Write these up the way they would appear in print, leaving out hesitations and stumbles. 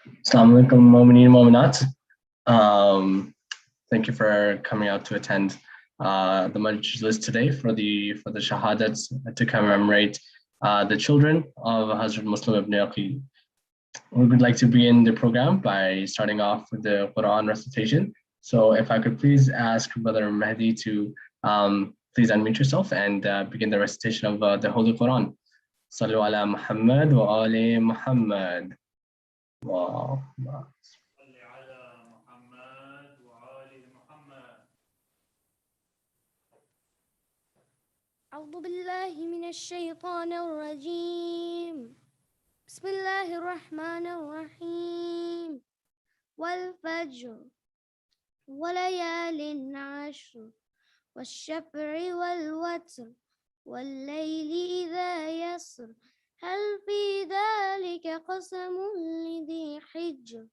Assalamu alaikum, Mu'mineen, Mu'minat. Thank you for coming out to attend the Majlis today for the Shahadat to commemorate the children of Hazrat Muslim Ibn Aqeel. We would like to begin the program by starting off with the Quran recitation. So if I could please ask Brother Mahdi to please unmute yourself and begin the recitation of the Holy Quran. Sallu ala Muhammad wa ali Muhammad. Wow. أعوذ بالله من الشيطان الرجيم بسم الله الرحمن الرحيم والفجر وليال عشر والشفع والوتر والليل إذا يسر هل في ذلك قسم لذي حجر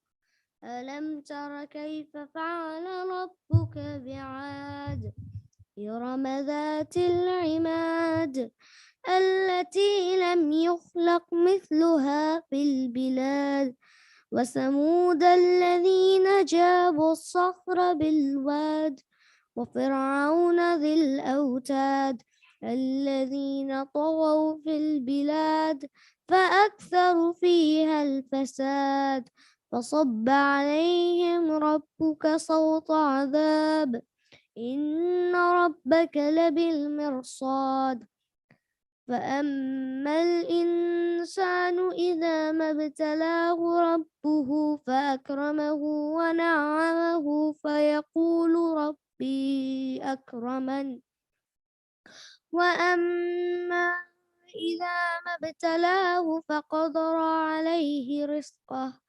ألم تر كيف فعل ربك بعاد إرم ذات العماد التي لم يخلق مثلها في البلاد وثمود الذين جابوا الصخر بالواد وفرعون ذي الأوتاد الذين طغوا في البلاد فأكثروا فيها الفساد فصب عليهم ربك صوت عذاب إن ربك لبالمرصاد فأما الإنسان إذا ما ابتلاه ربه فأكرمه ونعمه فيقول ربي أكرمن وأما إذا ما ابتلاه فقدر عليه رزقه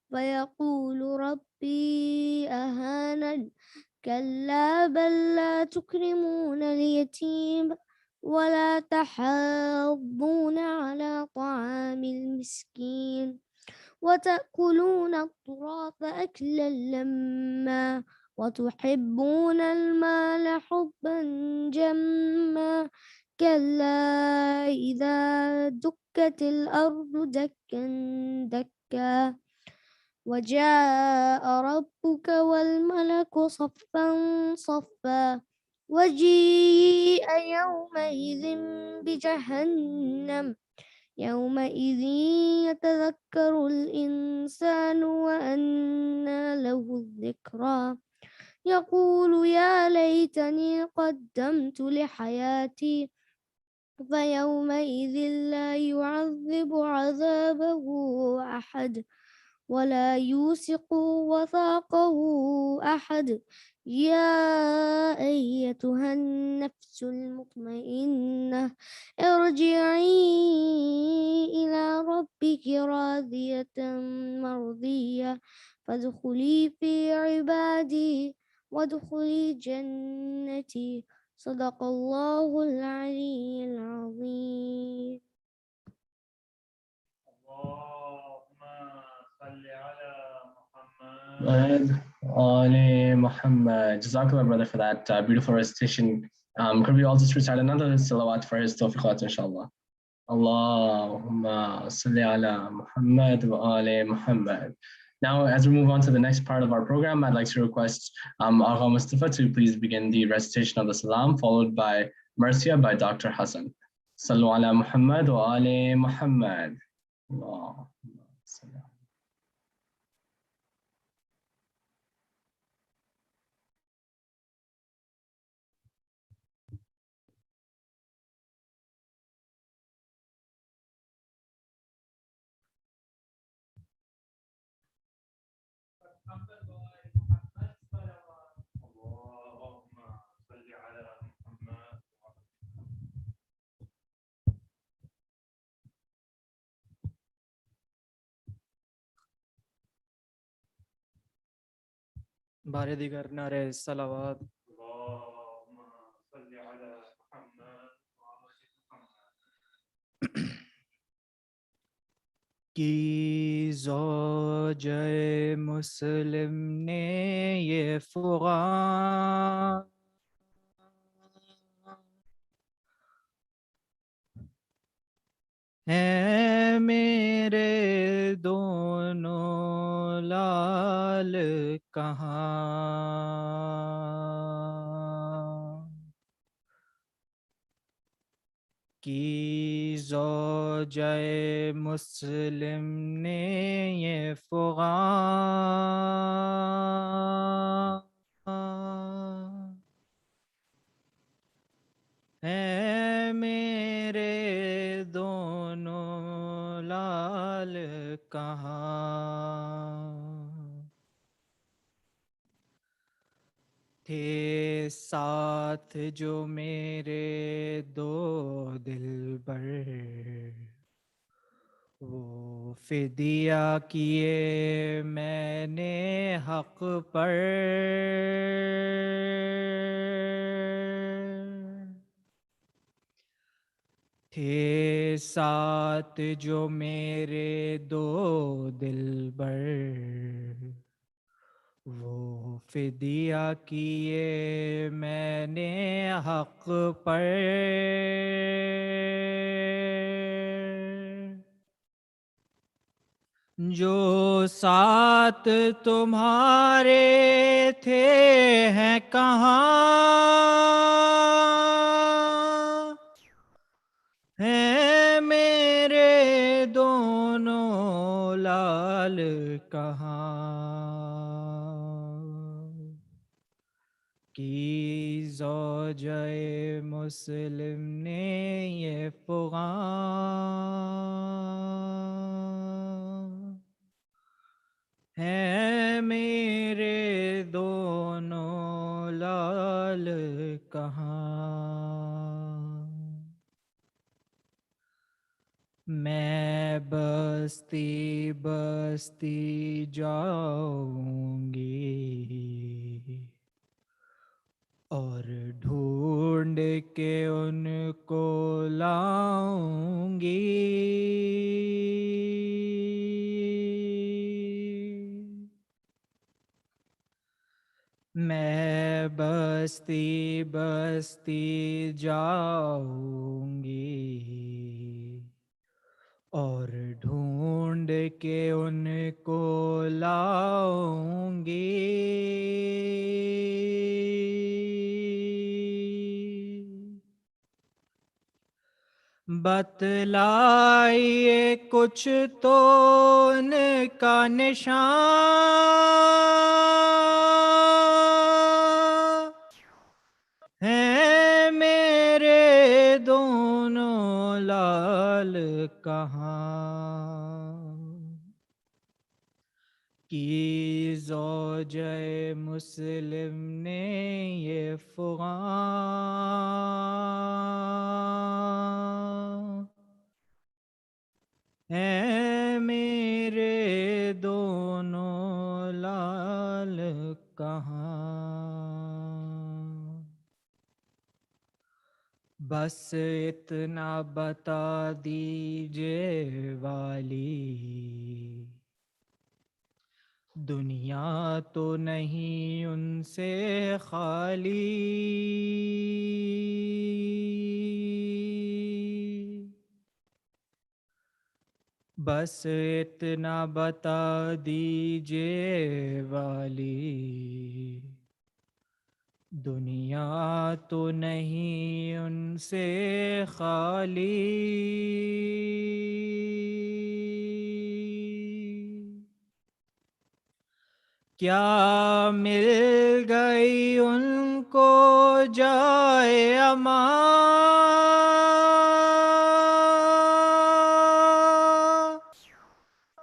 فيقول ربي أهانن كلا بل لا تكرمون اليتيم ولا تحاضون على طعام المسكين وتأكلون التراث أكلا لما وتحبون المال حبا جما كلا إذا دكت الأرض دكا دكا وجاء ربك والملك صفا صفا وجيء يومئذ بجهنم يومئذ يتذكر الإنسان وأنى له الذكرى يقول يا ليتني قدمت لحياتي فيومئذ لا يعذب عذابه أحد ولا يوثق وثاقه أحد يا أيتها النفس المطمئنة ارجعي إلى ربك راضية مرضية فادخلي في عبادي وادخلي جنتي صدق الله العلي العظيم. Ali Muhammad. Jazakallah, brother, for that beautiful recitation. Could we also recite another salawat for his tawfiqat, inshallah? Allahumma salli ala Muhammad wa ali Muhammad. Now, as we move on to the next part of our program, I'd like to request Agha Mustafa to please begin the recitation of the salam, followed by Marcia by Dr. Hassan. Sallu ala Muhammad wa ali Muhammad. Allahumma salli. बारे दिगर नारे सलावत की ज़ौज मुस्लिम ने ये फ़ुग़ान है मेरे दोनों کہاں کی زوجہ مسلم نے یہ فغاں ہے میرے دونوں لال کہاں تھے ساتھ جو میرے دو دلبر وہ فدیہ کیے میں نے حق پر تھے ساتھ جو میرے دو دلبر وہ فدیہ کیے میں نے حق پر جو ساتھ تمہارے تھے ہیں کہاں ہیں میرے دونوں لال کہاں کی زوجہ مسلم نے یہ فغاں ہے میرے دونوں لال کہاں میں بستی بستی جاؤں گی اور ڈھونڈ کے ان کو لاؤں گی میں بستی بستی جاؤں گی اور ڈھونڈ کے ان کو لاؤں گی بتلائیے کچھ تو ان کا نشان ہے میرے دونوں لال کہاں کی زوجہ مسلم نے یہ فغاں ہے میرے دونوں لال کہاں بس اتنا بتا دیجئے والی دنیا تو نہیں ان سے خالی بس اتنا بتا دیجئے والی دنیا تو نہیں ان سے خالی کیا مل گئی ان کو جائے امان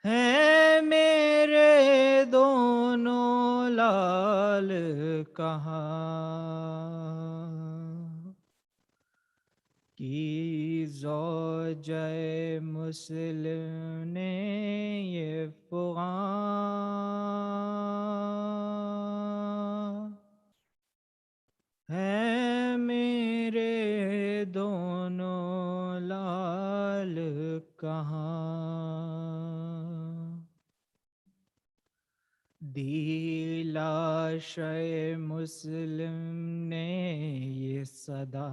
ہے میرے دونوں لال کہاں کی زوجہ مسلم نے یہ فغاں ہے میرے دونوں لال کہاں دی لاشِ مسلم نے یہ صدا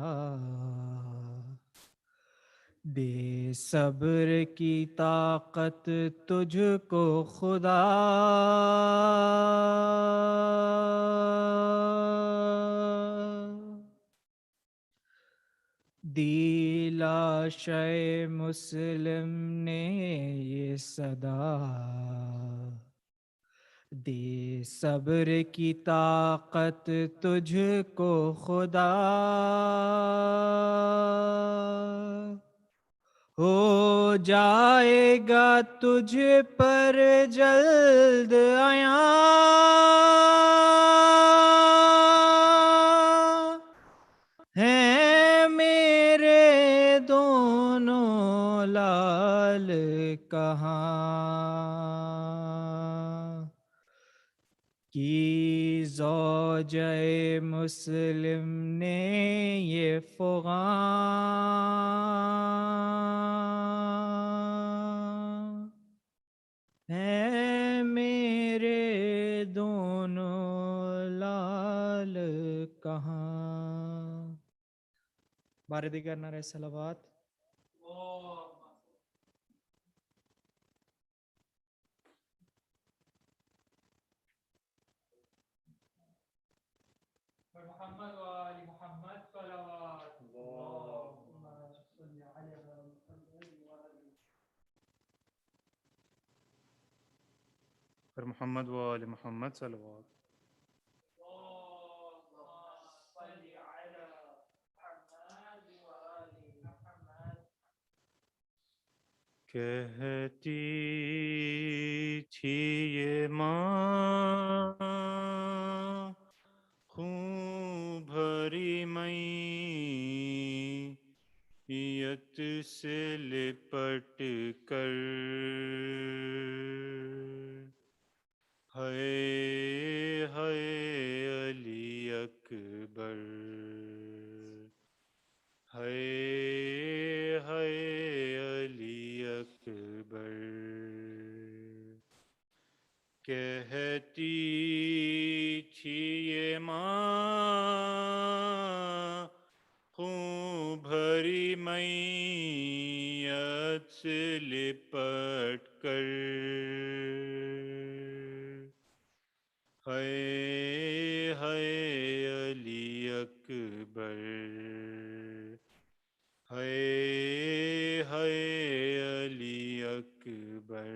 دے صبر کی طاقت تجھ کو خدا، دی لاشے مسلم نے یہ صدا، دے صبر کی طاقت تجھ کو خدا، ہو جائے گا تجھ پر جلد عیاں، ہیں میرے دونوں لال کہاں، کی زوجہ مسلم نے یہ فغاں، ہے میرے دونوں لال کہاں۔ بار دیگر نعرہ صلوات۔ محمد و آل محمد صلوات، اللہم صل علی محمد و آل محمد صلوات۔ کہتی تھی یہ ماں خون بھری میت سے لپٹ کر، ہائے ہائے علی اکبر، ہائے ہائے علی اکبر، کہتی تھی یہ ماں خون بھری میت سے لپٹ کر، ہائے ہائے علی اکبر، ہائے ہائے علی اکبر،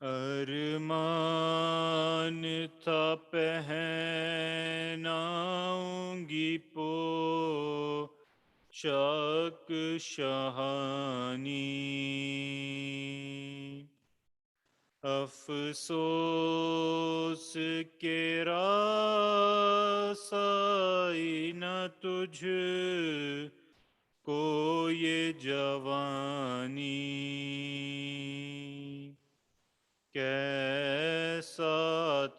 ارمان تھا پہناؤں گی پوشاک شاہانی، افسوس کے رسائی نہ تجھ کو یہ جوانی، کیسا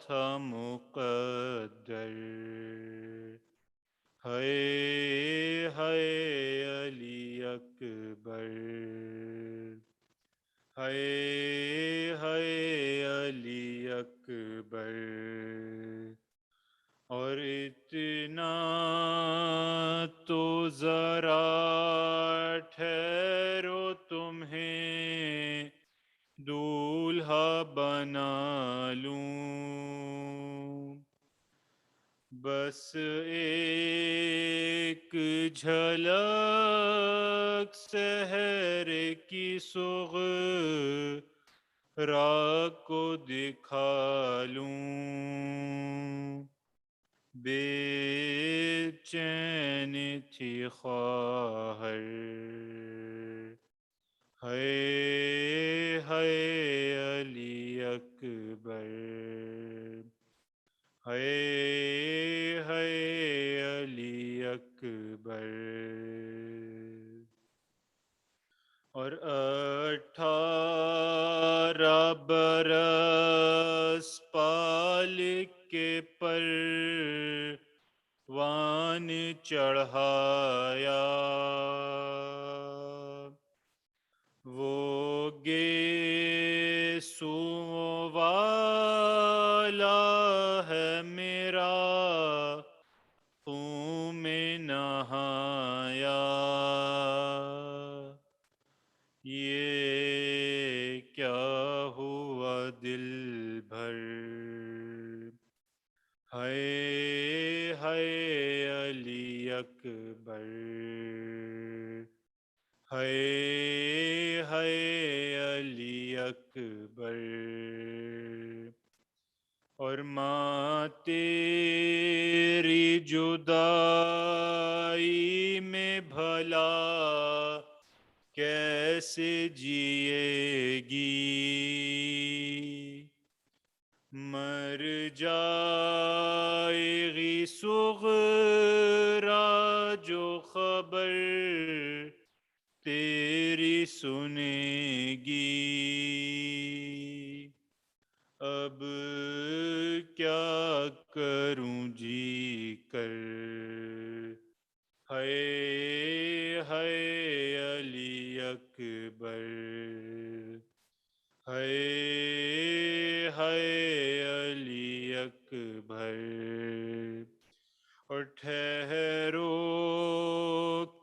تھا مقدر، ہائے ہائے علی اکبر، ہائے ہائے علی اکبر، اور اتنا تو ذرا ٹھہرو تمہیں دولہا بنا لوں، بس ایک جھلک سحر کی صغرا کو دکھا لوں، بے چین تھی خواہر، ہائے ہائے علی اکبر، ہائے ہائے علی اکبر، اور 18 برس پال کے پروان چڑھایا، وہ گیسو والا ہے میرا خون میں نہایا، یہ کیا ہوا دل بھر ہائے ہائے علی اکبر ہائے ہائے علی اکبر اور ماں تیری جدائی میں بھلا کیسے جیے گی مر جائے گی صغرا جو خبر تیری سنے گی اب کیا کروں جی کر ہائے ہائے علی اکبر ہائے ہائے علی اکبر اور ٹھہرو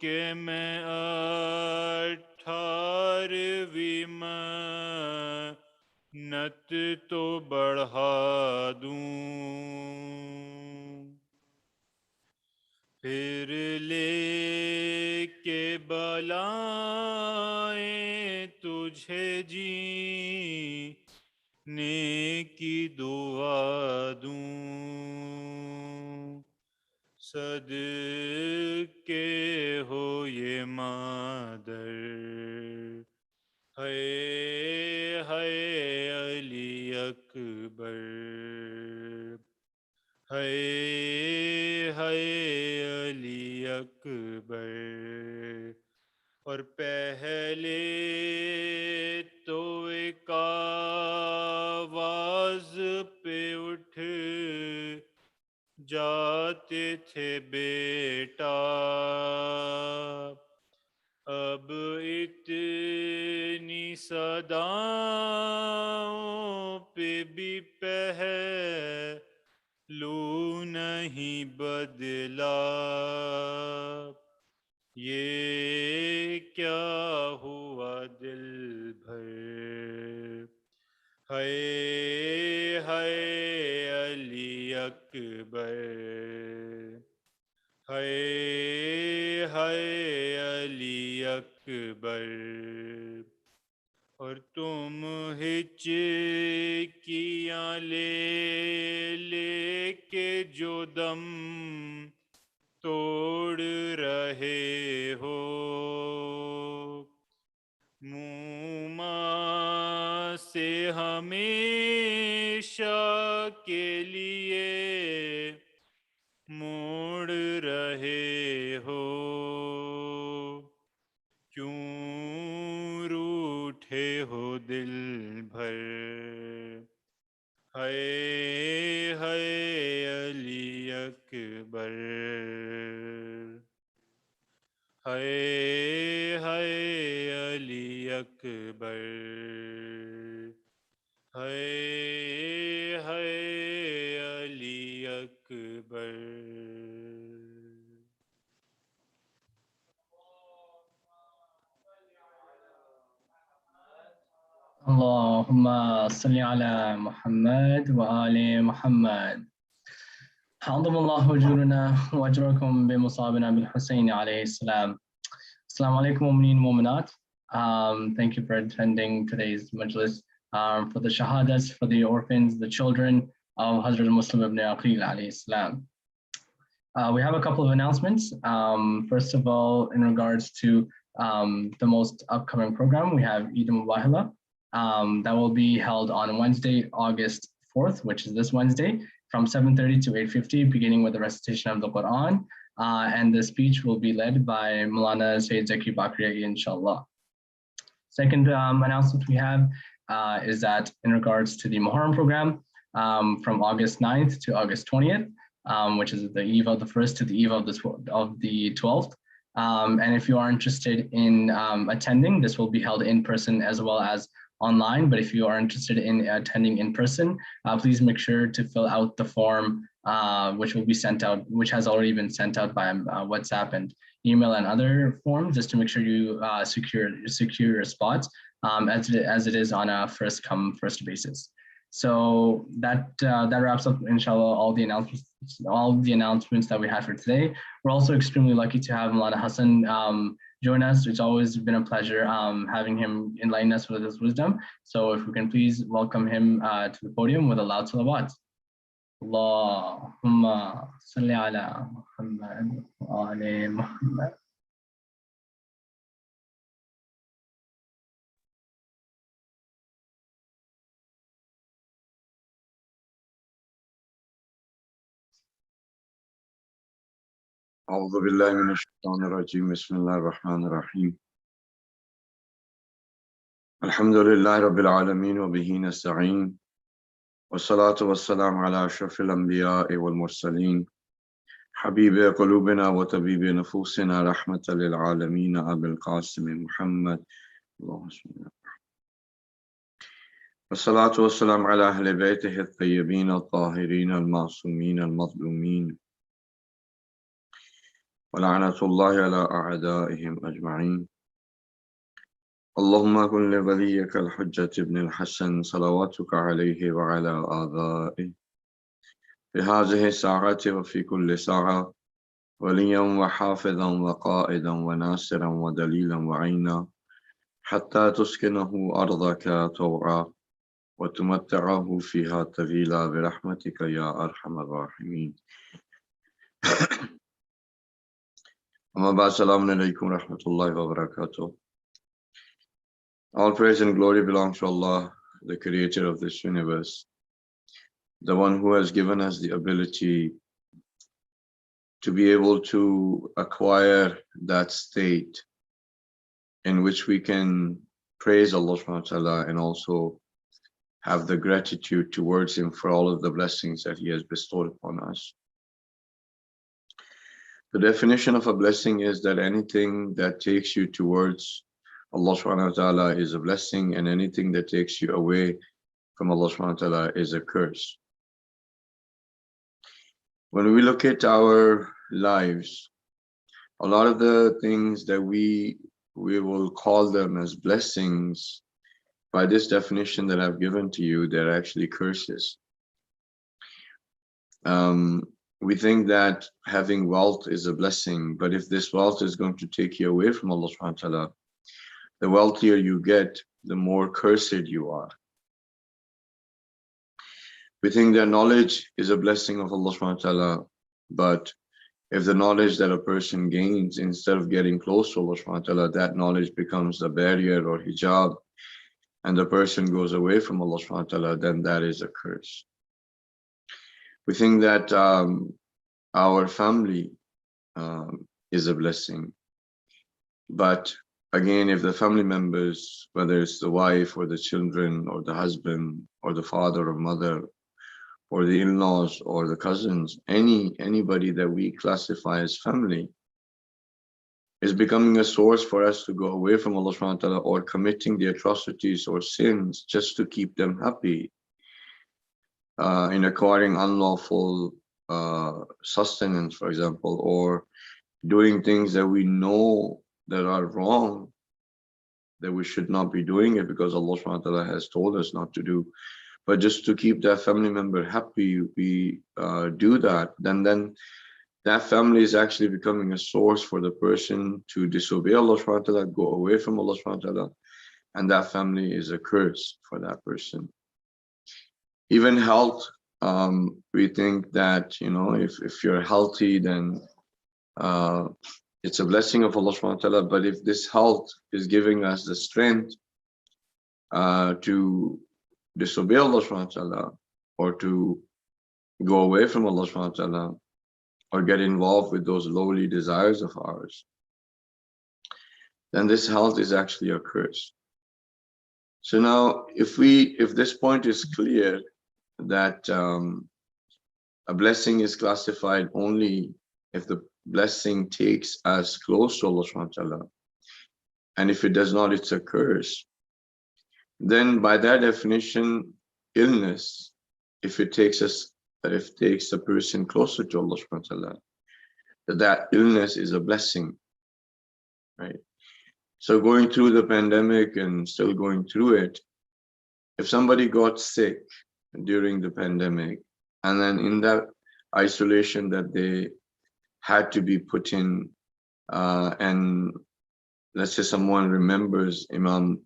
کہ میں 18ویں منت تو بڑھا دوں پھر لے کے بلائیں تجھے جینے کی دعا دوں صدقے ہو یہ مادر ہائے ہائے علی اکبر ہائے ہائے علی اکبر اور پہلے تو ایک آواز پہ اٹھ جاتے تھے بیٹا اب اتنی صداؤں پہ بھی پہلو نہیں بدلا یہ کیا ہوا دل بھر ہائے ہائے علی اکبر ہائے ہائے علی اکبر اور تم ہچکیاں لے لے کے جو دم توڑ رہے ہو ماں سے ہمیشہ کے لیے موڑ رہے ہو کیوں روٹھے ہو دل بھر ہائے ہائے علی اکبر ہائے ہائے علی اکبر ہائے ہائے علی اکبر اللهم صل على محمد وآل محمد عظم الله أجورنا وأجركم بمصابنا بالحسين عليه السلام. Assalamu alaikum mu'mineen mu'minat. Thank you for attending today's Majlis for the Shahadas, for the orphans, the children of Hazrat Muslim Ibn Aqeel alayhi salam. We have a couple of announcements. First of all, in regards to the most upcoming program, we have Eid al-Wahila. That will be held on Wednesday, August 4th, which is this Wednesday, from 7:30 to 8:50, beginning with the recitation of the Quran. And the speech will be led by Maulana Syed Zaki Bakri, inshallah. Second announcement we have is that in regards to the Muharram program, from August 9th to August 20th, which is the eve of the 1st to the eve of the 12th. And if you are interested in attending, this will be held in person as well as online. But if you are interested in attending in person, please make sure to fill out the form which will be sent out, which has already been sent out by WhatsApp and email and other forms, just to make sure you secure your spots, as it is on a first come first basis. So that wraps up, inshallah, all the announcements that we had for today. We're also extremely lucky to have Maulana Hassan join us. It's always been a pleasure having him enlighten us with his wisdom. So if we can please welcome him to the podium with a loud salawat. Allahumma salli ala Muhammad wa ali Muhammad. أعوذ بالله من الشيطان الرجيم بسم الله الرحمن الرحيم الحمد لله رب العالمين وبه نستعين والصلاة والسلام على أشرف الأنبياء والمرسلين حبيب قلوبنا وطبيب نفوسنا رحمة للعالمين أبي القاسم محمد اللهم صل على والصلاة والسلام على أهل بيته الطيبين الطاهرين المعصومين المظلومين ولعنة الله على أعدائهم أجمعين اللهم كن لوليك الحجة ابن الحسن صلواتك عليه وعلى آبائه في هذه الساعة وفي كل ساعة وليا وحافظا وقائدا وناصرا ودليلا وعينا حتى تسكنه أرضك طوعا وتمتعه فيها طويلا برحمتك يا أرحم الراحمين أما بعد السلام عليكم ورحمة الله وبركاته. All praise and glory belongs to Allah, the creator of this universe, the one who has given us the ability to be able to acquire that state in which we can praise Allah subhanahu wa ta'ala and also have the gratitude towards Him for all of the blessings that He has bestowed upon us. The definition of a blessing is that anything that takes you towards Allah subhanahu wa ta'ala is a blessing, and anything that takes you away from Allah subhanahu wa ta'ala is a curse. When we look at our lives, a lot of the things that we will call them as blessings, by this definition that I've given to you, they're actually curses. We think that having wealth is a blessing, but if this wealth is going to take you away from Allah subhanahu wa ta'ala, the wealthier you get, the more cursed you are. We think that knowledge is a blessing of Allah subhanahu wa ta'ala, but if the knowledge that a person gains, instead of getting close to Allah subhanahu wa ta'ala, that knowledge becomes a barrier or hijab, and the person goes away from Allah subhanahu wa ta'ala, then that is a curse. We think that our family is a blessing, but again, if the family members, whether it's the wife or the children or the husband or the father or mother or the in-laws or the cousins, anybody that we classify as family is becoming a source for us to go away from Allah subhanahu wa ta'ala, or committing the atrocities or sins just to keep them happy, in acquiring unlawful sustenance, for example, or doing things that we know that are wrong, that we should not be doing it because Allah subhanahu wa ta'ala has told us not to do, but just to keep that family member happy, we do that, then that family is actually becoming a source for the person to disobey Allah subhanahu wa ta'ala, go away from Allah subhanahu wa ta'ala, and that family is a curse for that person. Even health, we think that, if you're healthy, then it's a blessing of Allah subhanahu wa ta'ala, but if this health is giving us the strength to disobey Allah subhanahu wa ta'ala, or to go away from Allah subhanahu wa ta'ala, or get involved with those lowly desires of ours, then this health is actually a curse. So now, if this point is clear, that a blessing is classified only if the blessing takes us close to Allah subhanahu wa ta'ala, and if it does not, it's a curse, then by that definition, illness, if it takes a person closer to Allah subhanahu wa ta'ala, that illness is a blessing. right? So going through the pandemic and still going through it, if somebody got sick during the pandemic, and then in that isolation that they had to be put in, and let's say someone remembers Imam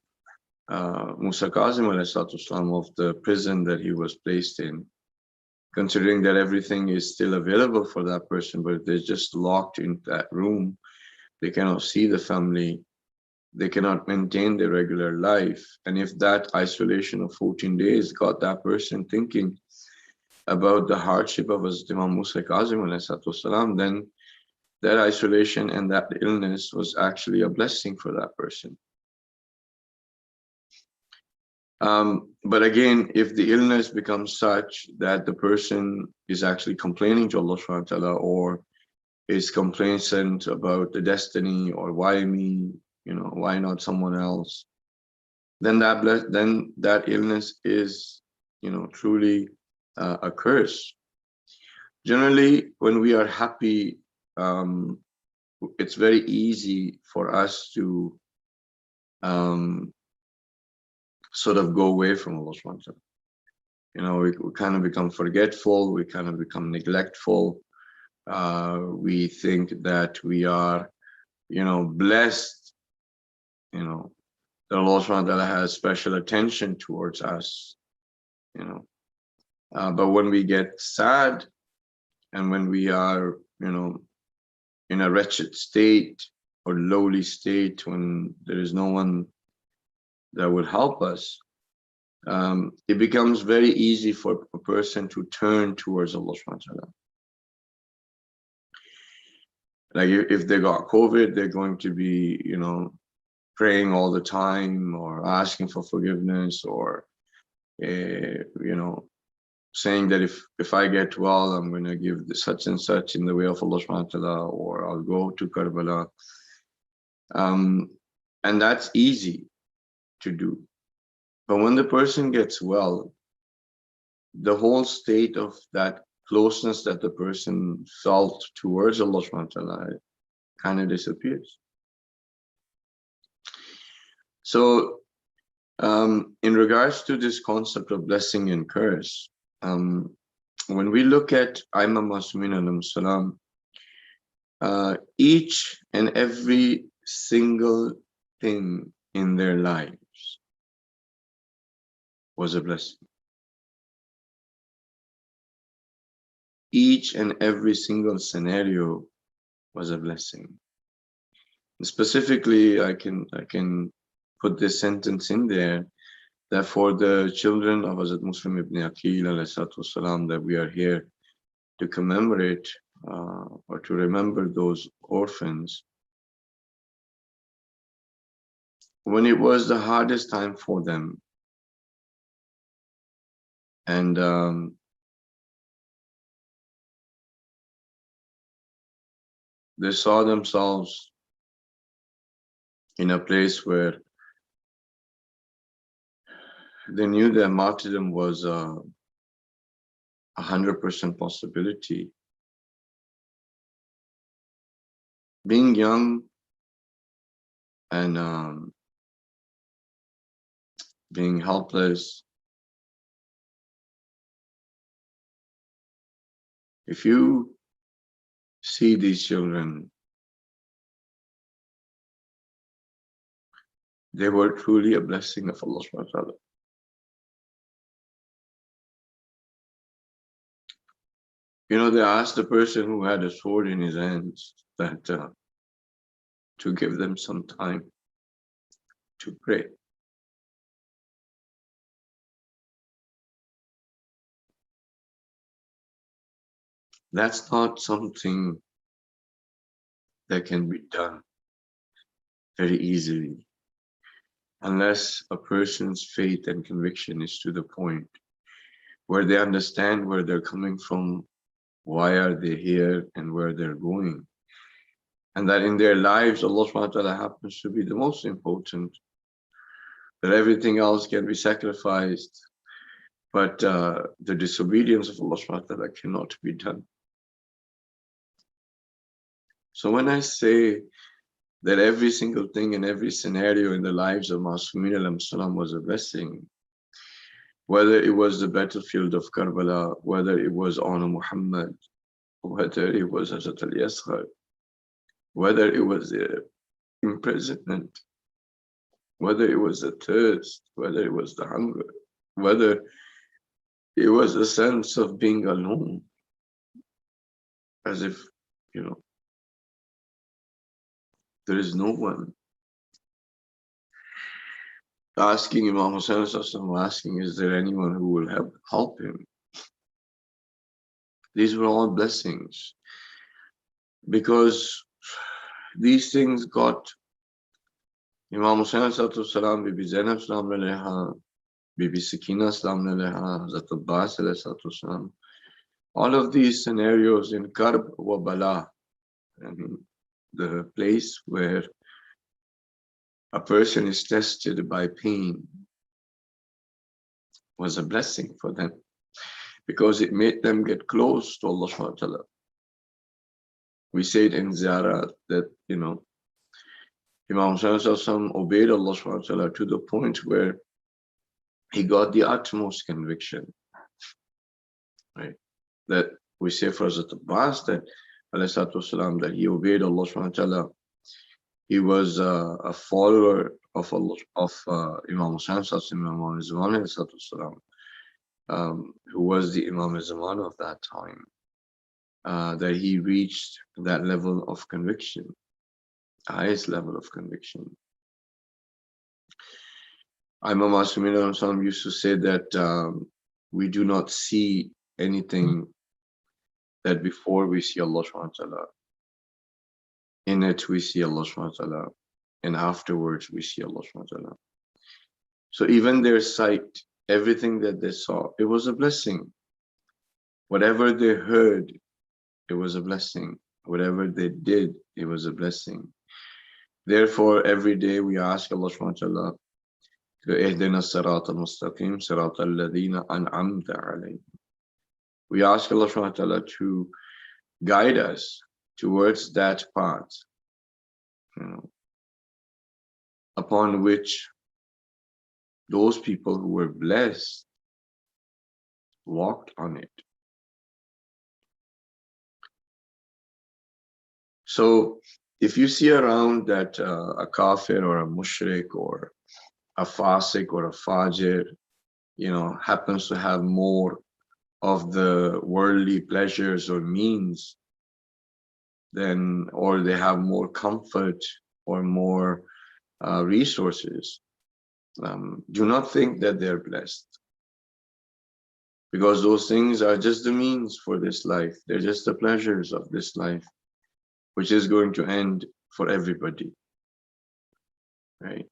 Musa Kazim of the prison that he was placed in, considering that everything is still available for that person, but they're just locked in that room, they cannot see the family, they cannot maintain their regular life. And if that isolation of 14 days got that person thinking about the hardship of Imam Musa Kazim, then that isolation and that illness was actually a blessing for that person. But again, if the illness becomes such that the person is actually complaining to Allah subhanahu wa ta'ala, or is complacent about the destiny, or why me, why not someone else, then that illness is, truly a curse. Generally, when we are happy, it's very easy for us to sort of go away from Allah subhanahu wa ta'ala. We kind of become forgetful, we kind of become neglectful. We think that we are, blessed, that Allah subhanahu wa ta'ala has special attention towards us, but when we get sad and when we are, in a wretched state or lowly state, when there is no one that would help us, it becomes very easy for a person to turn towards Allah subhanahu wa ta'ala. Like if they got COVID, they're going to be, praying all the time, or asking for forgiveness, or, saying that if I get well, I'm going to give such and such in the way of Allah subhanahu wa ta'ala, or I'll go to Karbala. And that's easy to do. But when the person gets well, the whole state of that closeness that the person felt towards Allah subhanahu wa ta'ala kind of disappears. So in regards to this concept of blessing and curse, when we look at Imam Masumin alayhi salam, each and every single thing in their lives was a blessing. Each and every single scenario was a blessing. And specifically, I can put this sentence in there, that for the children of Hazrat Muslim Ibn Aqeel ﷺ that we are here to commemorate or to remember those orphans, when it was the hardest time for them, and they saw themselves in a place where they knew that martyrdom was 100% possibility. Being young and being helpless, if you see these children, they were truly a blessing of Allah subhanahu wa ta'ala. They asked the person who had a sword in his hands that to give them some time to pray. That's not something that can be done very easily, unless a person's faith and conviction is to the point where they understand where they're coming from, why are they here, and where they're going. And that in their lives, Allah subhanahu wa ta'ala happens to be the most important, that everything else can be sacrificed, but the disobedience of Allah subhanahu wa ta'ala cannot be done. So when I say that every single thing and every scenario in the lives of Masumin alayhi salam was a blessing. Whether it was the battlefield of Karbala, whether it was honor Muhammad, whether it was Hazrat al-Yasghar, whether it was the imprisonment, whether it was the thirst, whether it was the hunger, whether it was a sense of being alone, as if, there is no one. Asking Imam Hussain, asking, is there anyone who will help him? These were all blessings, because these things got Imam Hussain salam, Bibi Zainab salam alayha, Bibi Sakina salam alayha, Hazrat Abbas salam. All of these scenarios in Karb wa Bala, the place where a person is tested by pain, was a blessing for them, because it made them get close to Allah subhanahu wa ta'ala. We say it in Ziyarah that, Imam Hussain obeyed Allah subhanahu wa ta'ala to the point where he got the utmost conviction, right? That we say for Hazrat Abbas that, والسلام, that he obeyed Allah subhanahu wa ta'ala. He was a follower of Allah, Imam Hussain, Imam Zaman, who was the Imam Zaman of that time, that he reached that level of conviction, highest level of conviction. Imam Masumin used to say that we do not see anything that before we see Allah subhanahu wa ta'ala. In it we see Allah subhanahu wa ta'ala, and afterwards we see Allah subhanahu wa ta'ala. So even their sight, everything that they saw, it was a blessing. Whatever they heard, it was a blessing. Whatever they did, it was a blessing. Therefore, every day we ask Allah subhanahu wa ta'ala, اهدنا الصراط المستقيم صراط الذين أنعمت عليهم. We ask Allah subhanahu wa ta'ala to guide us towards that path, upon which those people who were blessed walked on it. So if you see around that a kafir or a mushrik or a fasik or a fajir, happens to have more of the worldly pleasures or means, then, or they have more comfort or more resources, do not think that they're blessed, because those things are just the means for this life. They're just the pleasures of this life, which is going to end for everybody, right?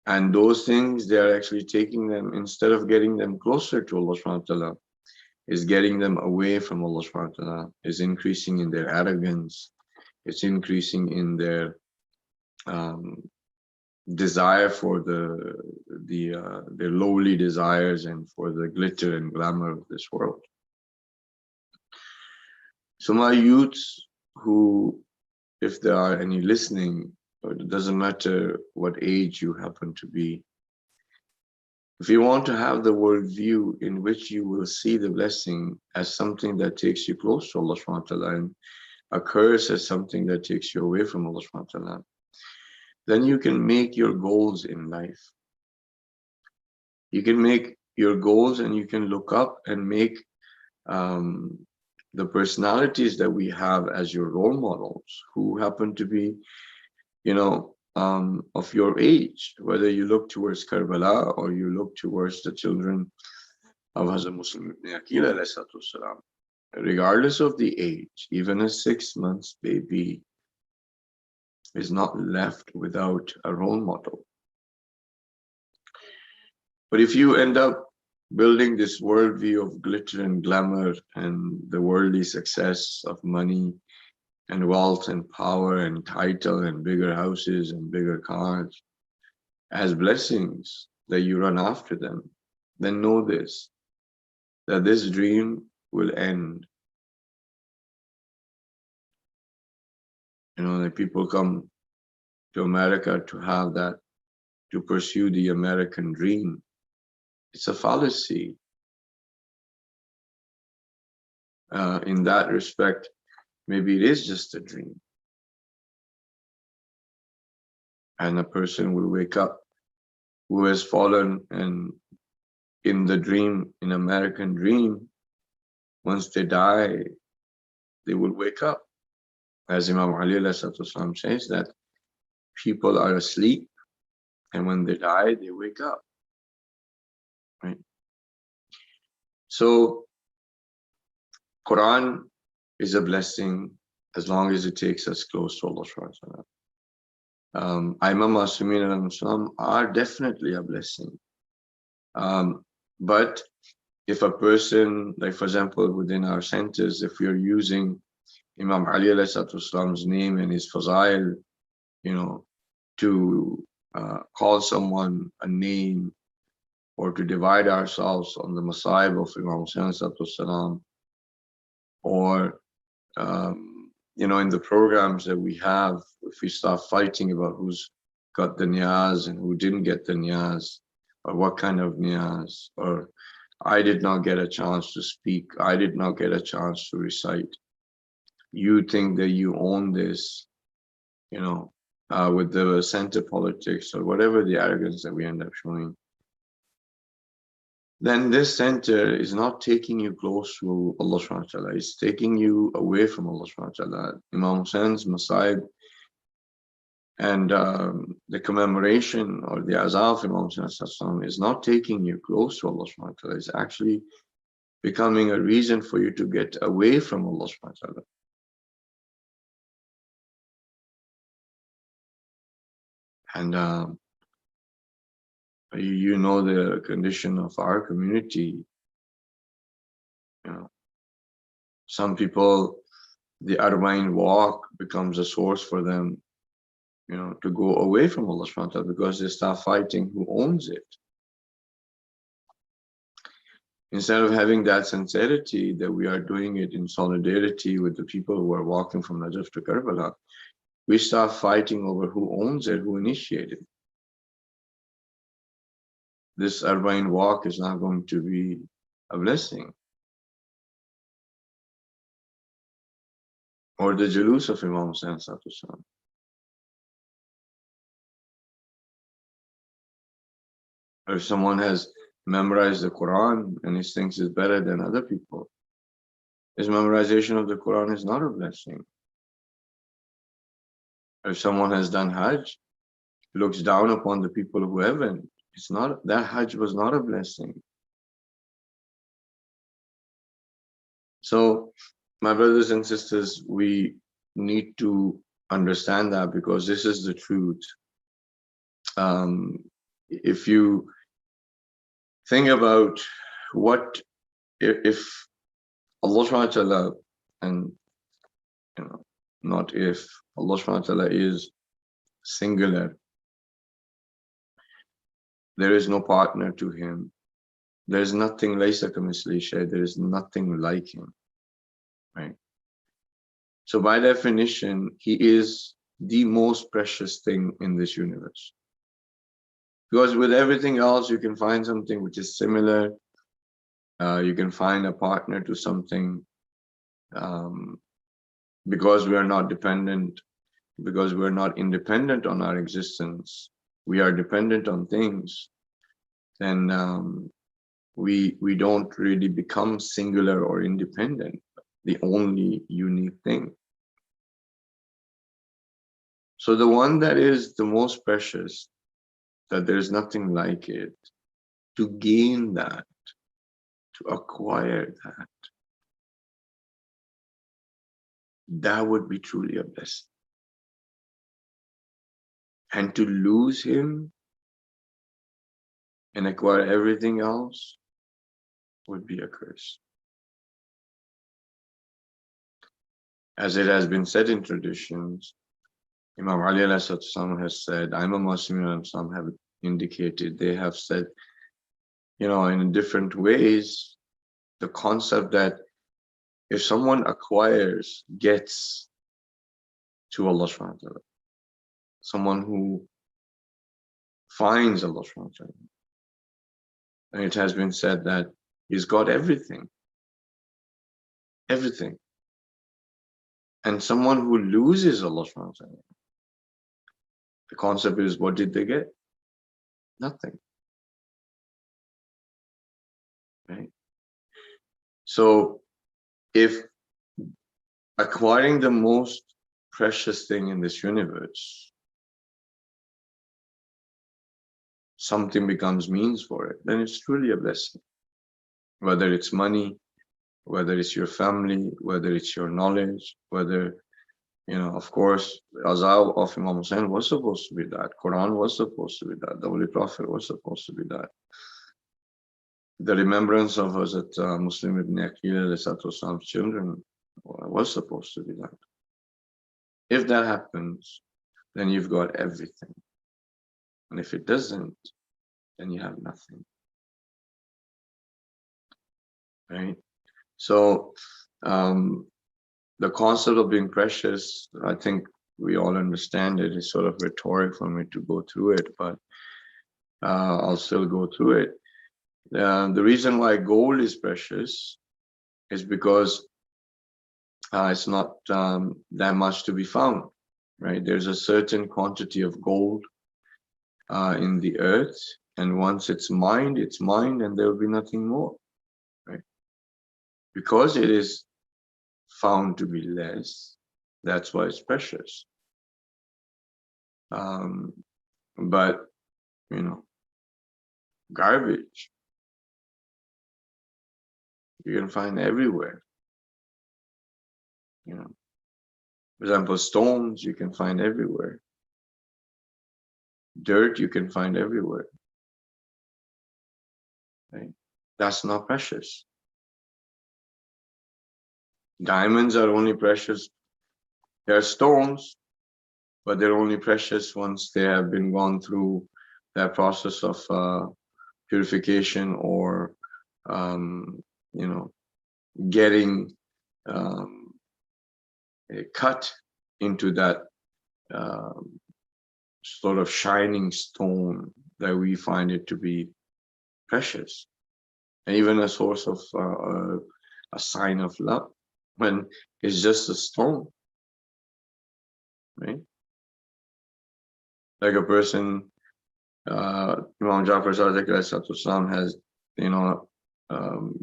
And those things, they are actually taking them, instead of getting them closer to Allah subhanahu wa ta'ala, is getting them away from Allah subhanahu wa ta'ala, is increasing in their arrogance, it's increasing in their desire for their lowly desires and for the glitter and glamour of this world. So my youths, who, if there are any listening, it doesn't matter what age you happen to be, if you want to have the worldview in which you will see the blessing as something that takes you close to Allah subhanahu wa ta'ala, and a curse as something that takes you away from Allah subhanahu wa ta'ala, then you can make your goals in life. You can make your goals, and you can look up and make the personalities that we have as your role models, who happen to be, of your age, whether you look towards Karbala or you look towards the children of Hazrat Muslim Ibn Aqeel alayhi salatu wasalam. Regardless of the age, even a 6 months baby is not left without a role model. But if you end up building this worldview of glitter and glamour and the worldly success of money and wealth and power and title and bigger houses and bigger cars as blessings, that you run after them, then know this, that this dream will end. That people come to America to have that, to pursue the American dream. It's a fallacy. In that respect, maybe it is just a dream. And a person will wake up who has fallen and in the dream, in American dream, once they die, they will wake up. As Imam Ali says that people are asleep and when they die, they wake up. Right? So Quran is a blessing as long as it takes us close to Allah subhanahu wa ta'ala. Imam Masumin and Islam are definitely a blessing. But if a person, like for example, within our centers, if we are using Imam Ali Islam's name and his fazail, to call someone a name or to divide ourselves on the Masaib of Imam Hussain, or in the programs that we have, if we start fighting about who's got the niyaz and who didn't get the niyaz, or what kind of niyaz, or I did not get a chance to speak, I did not get a chance to recite. You think that you own this, with the center politics or whatever the arrogance that we end up showing, then this center is not taking you close to Allah subhanahu wa ta'ala, it's taking you away from Allah subhanahu wa ta'ala. Imam Hussein's Masaib and the commemoration or the Azah of Imam Hussain is not taking you close to Allah subhanahu wa ta'ala, it's actually becoming a reason for you to get away from Allah subhanahu wa ta'ala. And you know the condition of our community. Some people, the Arba'in walk becomes a source for them, to go away from Allah subhanahu wa ta'ala because they start fighting who owns it. Instead of having that sincerity that we are doing it in solidarity with the people who are walking from Najaf to Karbala, we start fighting over who owns it, who initiated. This Arba'in walk is not going to be a blessing. Or the Jalus of Imam Hussain. Or if someone has memorized the Quran and he thinks it's better than other people, his memorization of the Quran is not a blessing. If someone has done Hajj, looks down upon the people who haven't, it's not, that Hajj was not a blessing. So, my brothers and sisters, we need to understand that because this is the truth. If you think about what, if Allah subhanahu wa ta'ala, and not if, Allah subhanahu wa ta'ala is singular, there is no partner to him, there is nothing laysa kamithlihi shay, there is nothing like him, right? So by definition, he is the most precious thing in this universe. Because with everything else, you can find something which is similar, you can find a partner to something, because we are not dependent, because we're not independent on our existence, we are dependent on things, then we don't really become singular or independent, the only unique thing. So the one that is the most precious, that there is nothing like it, to gain that, to acquire that, that would be truly a blessing. And to lose him and acquire everything else would be a curse. As it has been said in traditions, Imam Ali ﷺ has said, Imam Masumin ﷺ have indicated, they have said, in different ways, the concept that if someone acquires, gets to Allah subhanahu wa ta'ala, someone who finds Allah subhanahu wa ta'ala. And it has been said that he's got everything. Everything. And someone who loses Allah subhanahu wa ta'ala, the concept is, what did they get? Nothing. Right? So if acquiring the most precious thing in this universe, something becomes means for it, then it's truly a blessing. Whether it's money, whether it's your family, whether it's your knowledge, whether, of course, Azal of Imam Hussain was supposed to be that. Quran was supposed to be that. The Holy Prophet was supposed to be that. The remembrance of Hazrat Muslim Ibn Aqeel children was supposed to be that. If that happens, then you've got everything. And if it doesn't, then you have nothing. Right? So the concept of being precious, I think we all understand it. It's sort of rhetoric for me to go through it, but I'll still go through it. The reason why gold is precious is because it's not that much to be found, right? There's a certain quantity of gold in the earth, and once it's mined, and there will be nothing more, right? Because it is found to be less, that's why it's precious. But, garbage, you can find everywhere. For example, stones you can find everywhere. Dirt you can find everywhere. Right? That's not precious. Diamonds are only precious. They're stones, but they're only precious once they have been gone through that process of purification or, getting cut into that sort of shining stone that we find it to be precious, and even a source of a sign of love, when it's just a stone, right? Like a person, Imam Jafar Sadiq has,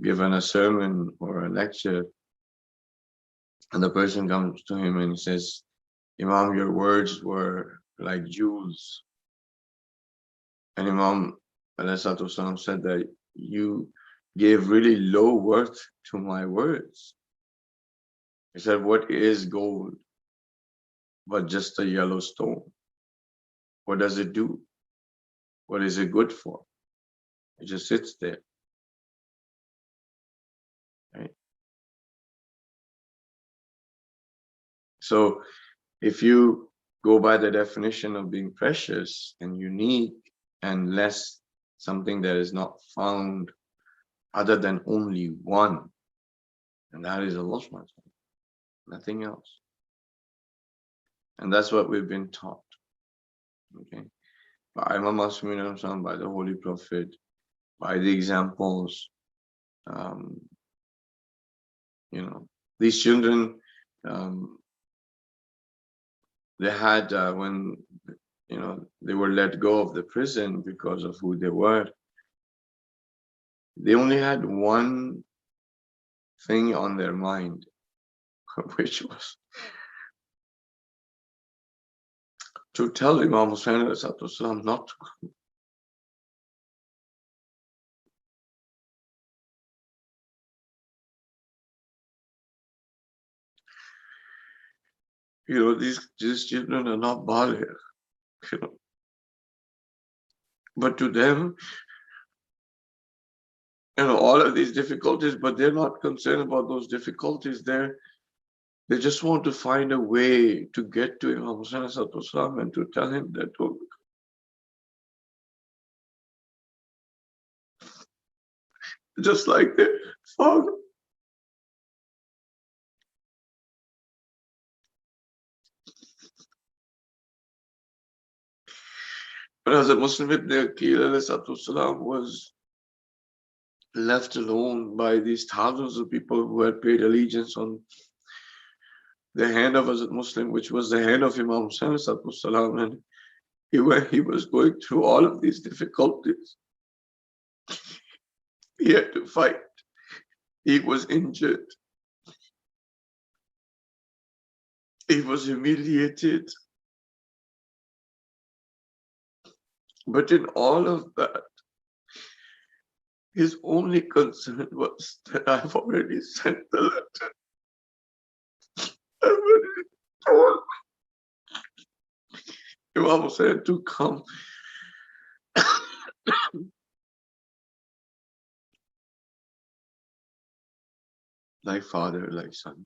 given a sermon or a lecture, and the person comes to him and he says, Imam, your words were like jewels. And Imam said that you gave really low worth to my words. He said, what is gold but just a yellow stone? What does it do? What is it good for? It just sits there. Right? So if you go by the definition of being precious and unique and less something that is not found other than only one, and that is Allah subhanahu wa ta'ala, nothing else. And that's what we've been taught. Okay, by Imam Masum, by the Holy Prophet, by the examples. These children, they had when they were let go of the prison because of who they were, they only had one thing on their mind, which was to tell Imam Hussain not to come. These children are not baligh, but to them, all of these difficulties, but they're not concerned about those difficulties. They just want to find a way to get to Imam Hussain and to tell him that, just like their father. But Hazrat Muslim Ibn Aqeel ﷺ was left alone by these thousands of people who had paid allegiance on the hand of Hazrat Muslim, which was the hand of Imam Hussain ﷺ, and he was going through all of these difficulties. He had to fight. He was injured. He was humiliated. But in all of that, his only concern was that I've already sent the letter. I've already told Imam Hussain to come. Like father, like son.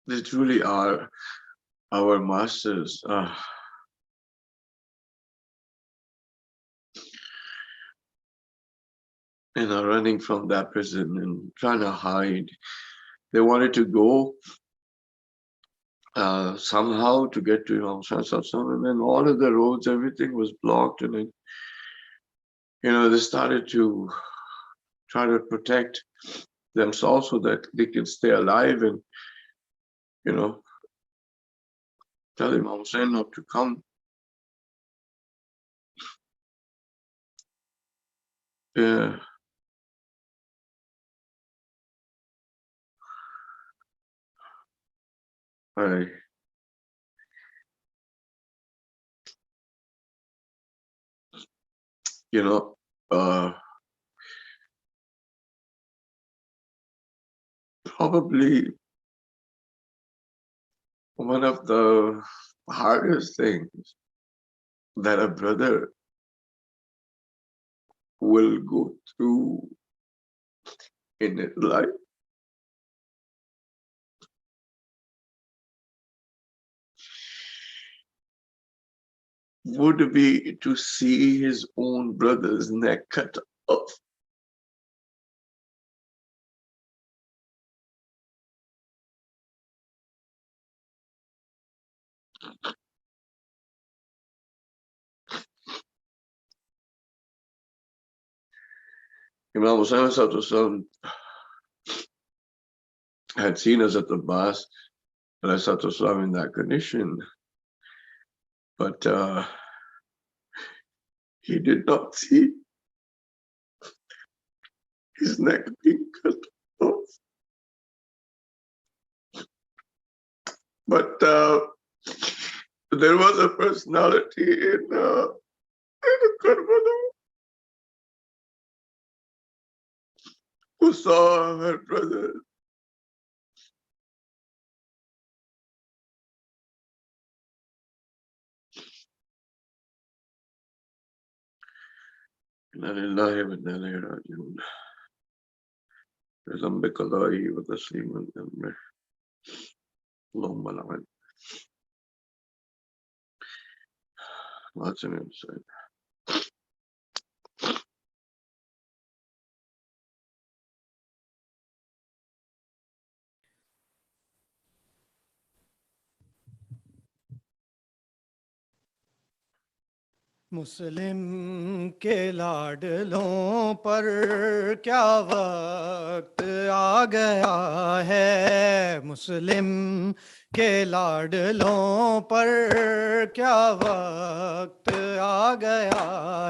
They truly are our masters. Running from that prison and trying to hide. They wanted to go somehow to get to Imam Hussain, and then all of the roads, everything was blocked, and then, they started to try to protect themselves so that they can stay alive, and tell Imam Hussain not to come. Yeah. Probably one of the hardest things that a brother will go through in his life would be to see his own brother's neck cut off. Imam Hussain had seen Hazrat Abbas in that condition, but he did not see his neck being cut off. But there was a personality in Karbala who saw her brother إنا لله وإنا إليه راجعون بذنب قضائه وتسليم أمره اللهم لعن Hassan and Syed. मुस्लिम के लाडलों पर क्या वक्त आ गया है, मुस्लिम के लाडलों पर क्या वक्त आ गया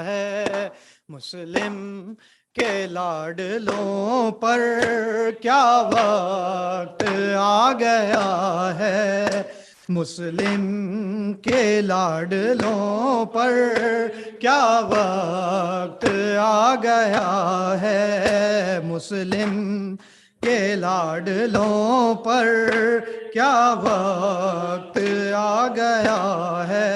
है, मुस्लिम के लाडलों पर क्या वक्त आ गया है, मुस्लिम के लाडलों पर क्या वक्त आ गया है, मुस्लिम के लाडलों पर क्या वक्त आ गया है।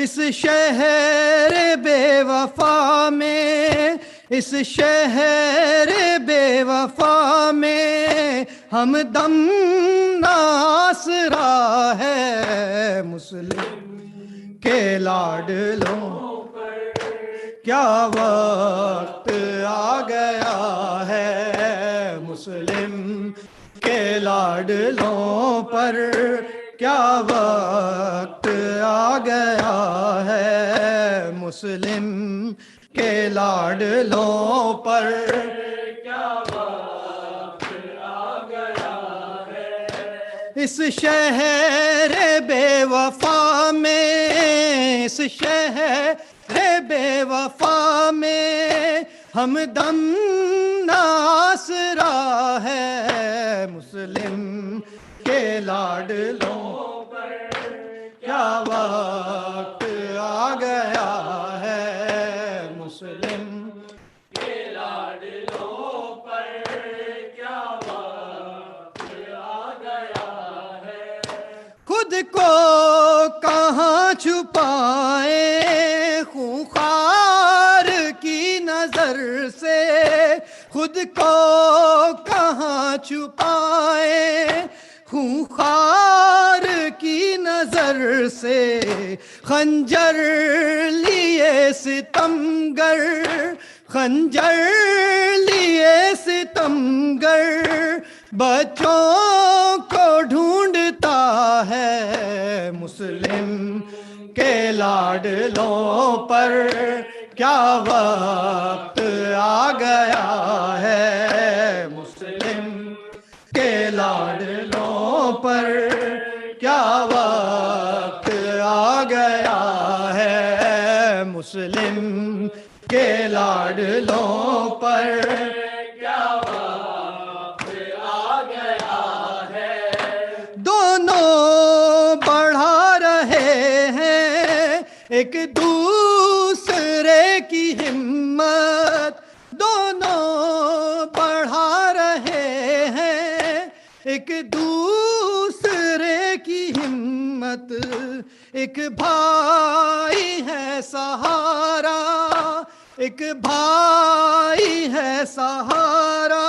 इस शहर बेवफा में, इस शहर बेवफा में ہمدم ناسرا ہے مسلم کے لاڈلوں کیا وقت آ گیا ہے مسلم کے لاڈلوں پر کیا وقت آ گیا ہے مسلم کے لاڈلوں پر کیا وقت آ گیا ہے اس شہر بے وفا میں اس شہر بے وفا میں ہمدم ناسرا ہے مسلم کے لاڈلوں پر کیا وقت آ گیا ہے مسلم کے لاڈلوں پر کیا وقت آ گیا ہے خود کو کہاں چھپائیں خونخوار کی نظر سے خود کو کہاں چھپائیں خونخوار کی نظر سے خنجر لیے ستمگر خنجر لیے ستمگر بچوں کو ڈھونڈتا ہے مسلم کے لاڈلوں پر کیا وقت آ گیا ہے مسلم کے لاڈلوں پر کیا وقت آ گیا ہے مسلم کے لاڈلوں پر کیا وقت آ گیا ہے دونوں بڑھا رہے ہیں ایک دوسرے کی ہمت دونوں بڑھا رہے ہیں ایک دوسرے کی ہمت ایک بھائی ہے سہارا ایک بھائی ہے سہارا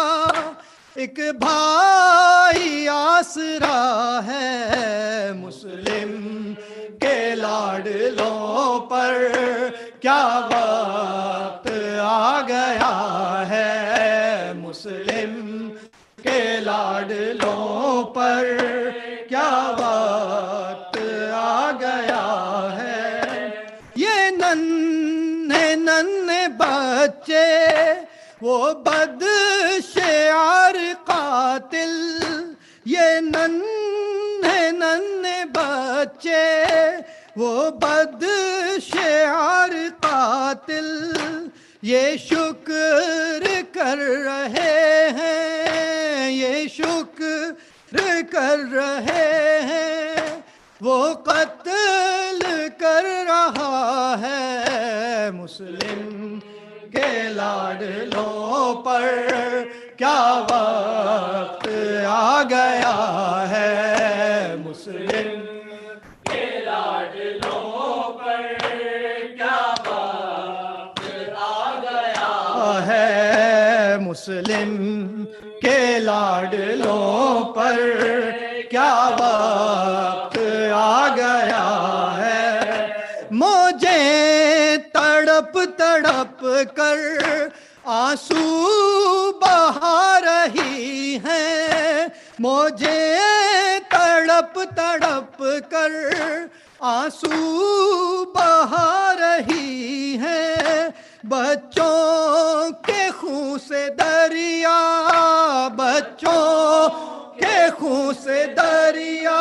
ایک بھائی آسرا ہے مسلم کے لاڈلوں پر کیا وقت آ گیا ہے مسلم کے لاڈلوں پر کیا وقت آ گیا ہے یہ ننھے بچے وہ بد شعار قاتل یہ ننھے بچے وہ بد شعار قاتل یہ شکر کر رہے ہیں یہ شکر کر رہے ہیں وہ قتل کر رہا ہے مسلم کے لاڈلوں پر کیا وقت آ گیا ہے مسلم کے لاڈلوں پر کیا وقت آ گیا ہے مسلم کے لاڈلوں پر کیا وقت آ گیا ہے موجیں تڑپ تڑپ کر آنسو بہا رہی ہیں موجیں تڑپ تڑپ کر آنسو بہا رہی ہیں بچوں کے خون سے دریا بچوں کے خون سے دریا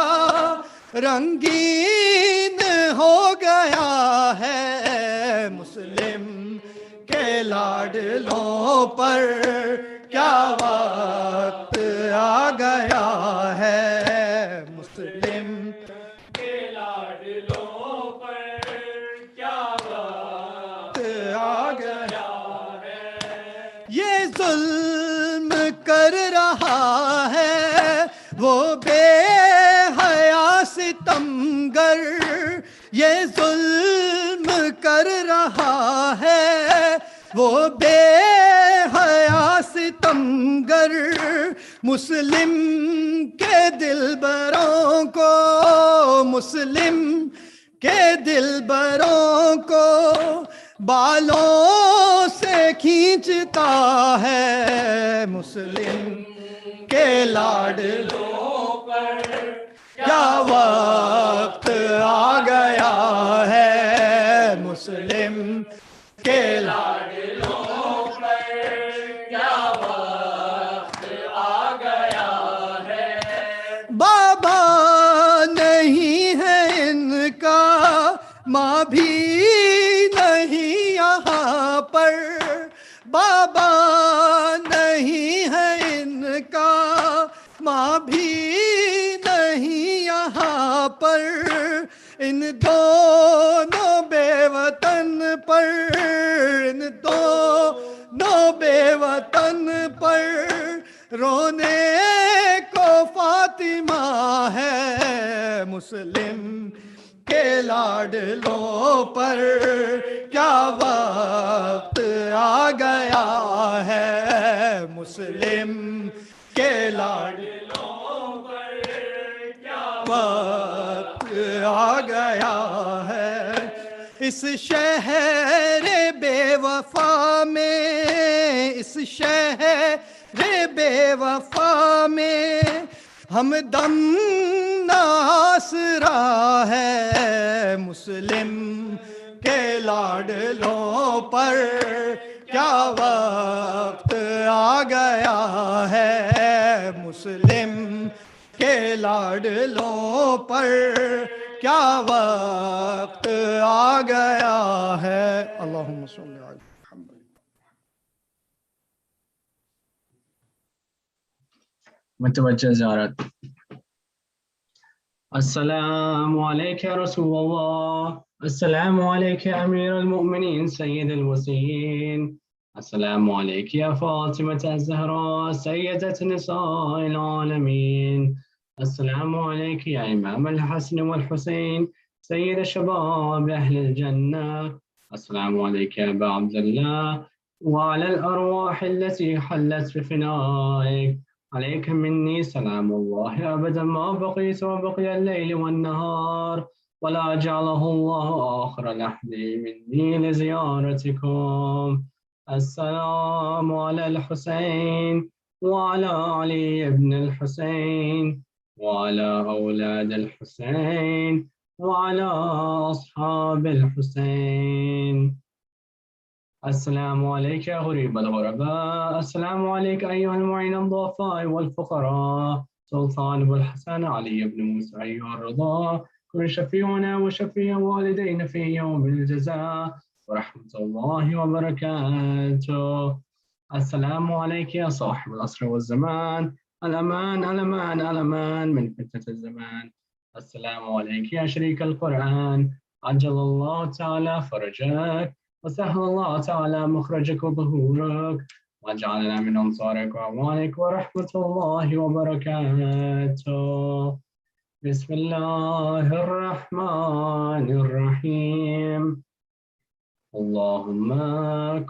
رنگین ہو گیا ہے مسلم کے لاڈلوں پر کیا وقت آ گیا ہے مسلم کے لاڈلوں پر کیا وقت آ گیا ہے یہ ظلم کر رہا ہے وہ بے حیا ستمگر یہ ظلم کر رہا ہے وہ بے حیا ستمگر مسلم کے دلبروں کو، مسلم کے دلبروں کو بالوں سے کھینچتا ہے، مسلم کے لاڈلوں پر کیا وقت آ گیا ہے، مسلم کے لاڈلوں پر کیا وقت آ گیا ہے۔ بابا نہیں ہے ان کا، ماں بھی نہیں یہاں پر، بابا نہیں ہے ان کا، ماں بھی نہیں یہاں پر، ان دونوں بے وطن پر، ان دونوں بے وطن پر رونے کو فاطمہ ہے، مسلم کے لاڈلوں پر کیا وقت آ گیا ہے، مسلم کے لاڈلوں پر کیا وقت آ گیا ہے۔ اس شہر بے وفا میں، اس شہر بے وفا میں ہم دم ناسرا ہے، مسلم کے لاڈلوں پر کیا وقت آ گیا ہے، مسلم کے لاڈلوں پر کیا وقت آ گیا ہے۔ اللہم صلی علی محمد۔ متوجہ زیارت۔ السلام علیک یا رسول اللہ، السلام علیک یا امیر المؤمنین سید الوصیین، السلام علیک یا فاطمة الزہرا سیدۃ نساء العالمین، السلام علیک یا امام الحسن والحسین سید شباب اہل الجنہ، السلام علیک یا ابا عبداللہ وعلى الأرواح التي حلت بفنائك، عليك مني سلام الله أبدا ما بقيت وبقي الليل والنهار، ولا جعله الله آخر لحظي مني لزيارتكم، السلام على الحسين وعلى علي بن الحسين وعلى أولاد الحسين وعلى أصحاب الحسين، السلام عليك يا غريب الغرباء، السلام عليك أيها المعين الضعفاء والفقراء، سلطان أبو الحسن علي بن موسى أيها الرضا، كن شفيعنا وشفيع والدينا في يوم الجزاء ورحمة الله وبركاته، السلام عليك يا صاحب العصر والزمان، الأمان الأمان الأمان من فتنة الزمان، السلام عليك يا شريك القرآن، عجل الله تعالى فرجك وسهل الله تعالى مخرجك وظهورك، واجعلنا من أنصارك وأعوانك ورحمة الله وبركاته، بسم الله الرحمن الرحيم، اللهم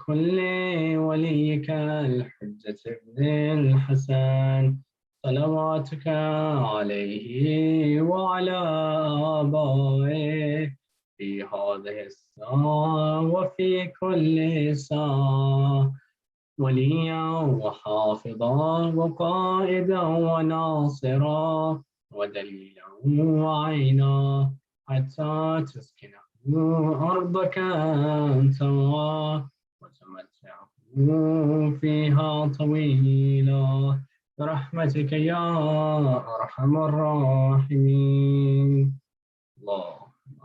كن لوليك الحجة ابن الحسن صلواتك عليه وعلى آبائه في هذه الساعة وفي كل ساعة، وليا وحافظا وقائدا وناصرا ودليلا وعينا، حتى تسكنه أرضك أنتوا وتمتعه فيها طويلا برحمتك يا أرحم الراحمين، اللهم